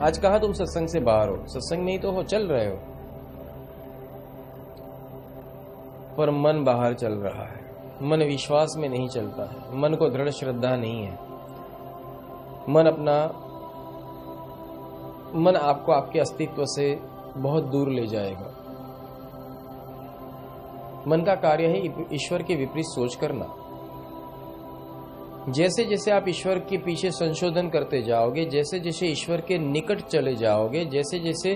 आज कहाँ तुम सत्संग से बाहर हो? सत्संग में ही तो हो, चल रहे हो, पर मन बाहर चल रहा है। मन विश्वास में नहीं चलता है, मन को दृढ़ श्रद्धा नहीं है। मन आपको आपके अस्तित्व से बहुत दूर ले जाएगा। मन का कार्य है ईश्वर के विपरीत सोच करना। जैसे जैसे आप ईश्वर के पीछे संशोधन करते जाओगे, जैसे जैसे ईश्वर के निकट चले जाओगे, जैसे जैसे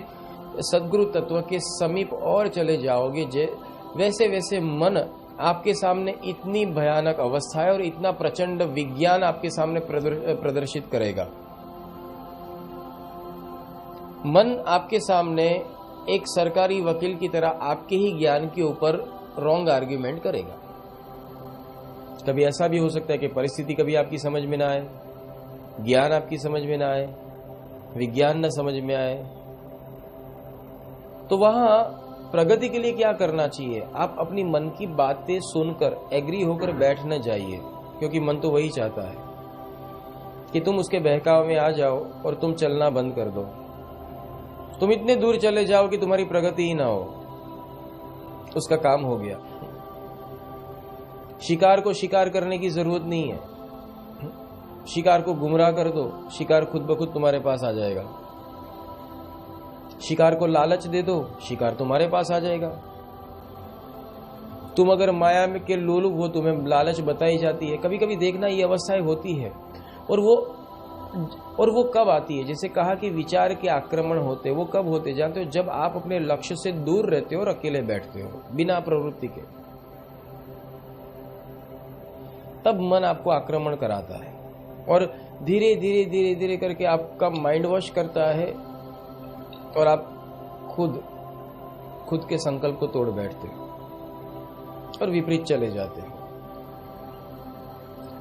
सद्गुरु तत्व के समीप और चले जाओगे, वैसे वैसे मन आपके सामने इतनी भयानक अवस्था है और इतना प्रचंड विज्ञान आपके सामने प्रदर्शित करेगा। मन आपके सामने एक सरकारी वकील की तरह आपके ही ज्ञान के ऊपर रॉन्ग आर्ग्यूमेंट करेगा। कभी ऐसा भी हो सकता है कि परिस्थिति कभी आपकी समझ में ना आए, ज्ञान आपकी समझ में ना आए, विज्ञान न समझ में आए, तो वहां प्रगति के लिए क्या करना चाहिए? आप अपनी मन की बातें सुनकर एग्री होकर बैठ न जाइए, क्योंकि मन तो वही चाहता है कि तुम उसके बहकाव में आ जाओ और तुम चलना बंद कर दो। तुम इतने दूर चले जाओ कि तुम्हारी प्रगति ही ना हो, उसका काम हो गया। शिकार को शिकार करने की जरूरत नहीं है, शिकार को गुमराह कर दो, शिकार खुद ब खुद तुम्हारे पास आ जाएगा। शिकार को लालच दे दो, शिकार तुम्हारे पास आ जाएगा। तुम अगर माया में के लोलुप हो, तुम्हें लालच बताई जाती है, कभी कभी देखना ये अवस्थाएं होती है। और वो कब आती है? जैसे कहा कि विचार के आक्रमण होते, वो कब होते जानते हो? जब आप अपने लक्ष्य से दूर रहते हो और अकेले बैठते हो बिना प्रवृत्ति के, तब मन आपको आक्रमण कराता है और धीरे धीरे धीरे धीरे करके आपका माइंड वॉश करता है और आप खुद के संकल्प को तोड़ बैठते हो और विपरीत चले जाते हो।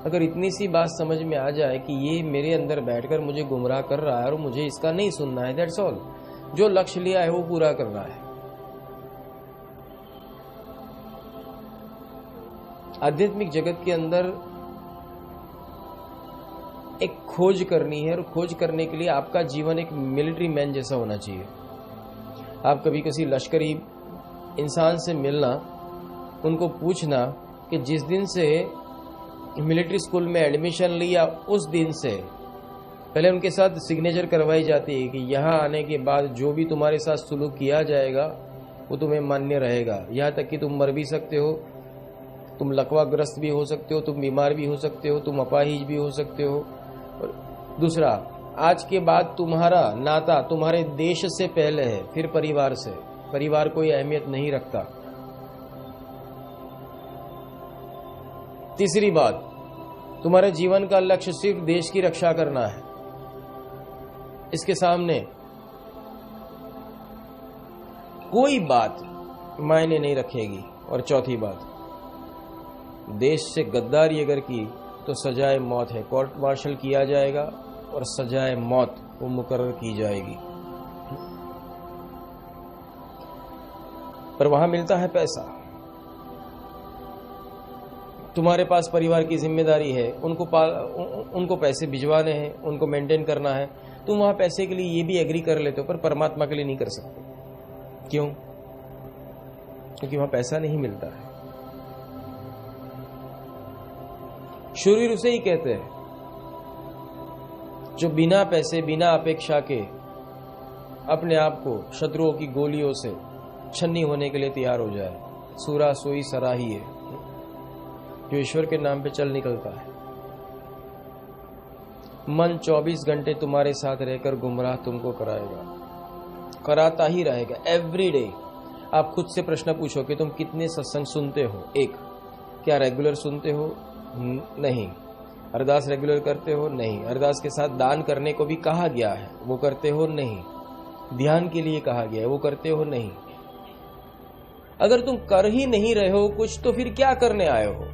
अगर इतनी सी बात समझ में आ जाए कि ये मेरे अंदर बैठकर मुझे गुमराह कर रहा है और मुझे इसका नहीं सुनना है, दैट्स ऑल। जो लक्ष्य लिया है वो पूरा करना है। आध्यात्मिक जगत के अंदर एक खोज करनी है और खोज करने के लिए आपका जीवन एक मिलिट्री मैन जैसा होना चाहिए। आप कभी किसी लश्करी इंसान से मिलना, उनको पूछना कि जिस दिन से मिलिट्री स्कूल में एडमिशन लिया उस दिन से पहले उनके साथ सिग्नेचर करवाई जाती है कि यहाँ आने के बाद जो भी तुम्हारे साथ सुलूक किया जाएगा वो तुम्हें मान्य रहेगा। यहाँ तक कि तुम मर भी सकते हो, तुम लकवाग्रस्त भी हो सकते हो, तुम बीमार भी हो सकते हो, तुम अपाहिज भी हो सकते हो। और दूसरा, आज के बाद तुम्हारा नाता तुम्हारे देश से पहले है, फिर परिवार से। परिवार कोई अहमियत नहीं रखता। तीसरी बात, तुम्हारे जीवन का लक्ष्य सिर्फ देश की रक्षा करना है, इसके सामने कोई बात मायने नहीं रखेगी। और चौथी बात, देश से गद्दारी अगर की तो सजाए मौत है। कोर्ट मार्शल किया जाएगा और सजाए मौत वो मुकर्रर की जाएगी। पर वहां मिलता है पैसा। तुम्हारे पास परिवार की जिम्मेदारी है, उनको पैसे भिजवाने हैं, उनको मेंटेन करना है। तुम वहां पैसे के लिए ये भी एग्री कर लेते हो, पर परमात्मा के लिए नहीं कर सकते। क्यों? क्योंकि वहां पैसा नहीं मिलता है। शूरवीर उसे ही कहते हैं जो बिना पैसे, बिना अपेक्षा के अपने आप को शत्रुओं की गोलियों से छन्नी होने के लिए तैयार हो जाए। सूरा सोई सराही है जो ईश्वर के नाम पे चल निकलता है। मन 24 घंटे तुम्हारे साथ रहकर गुमराह तुमको कराएगा, कराता ही रहेगा एवरी डे। आप खुद से प्रश्न पूछो कि तुम कितने सत्संग सुनते हो। एक, क्या रेगुलर सुनते हो? नहीं। अरदास रेगुलर करते हो? नहीं। अरदास के साथ दान करने को भी कहा गया है, वो करते हो? नहीं। ध्यान के लिए कहा गया है, वो करते हो? नहीं। अगर तुम कर ही नहीं रहे हो कुछ, तो फिर क्या करने आए हो?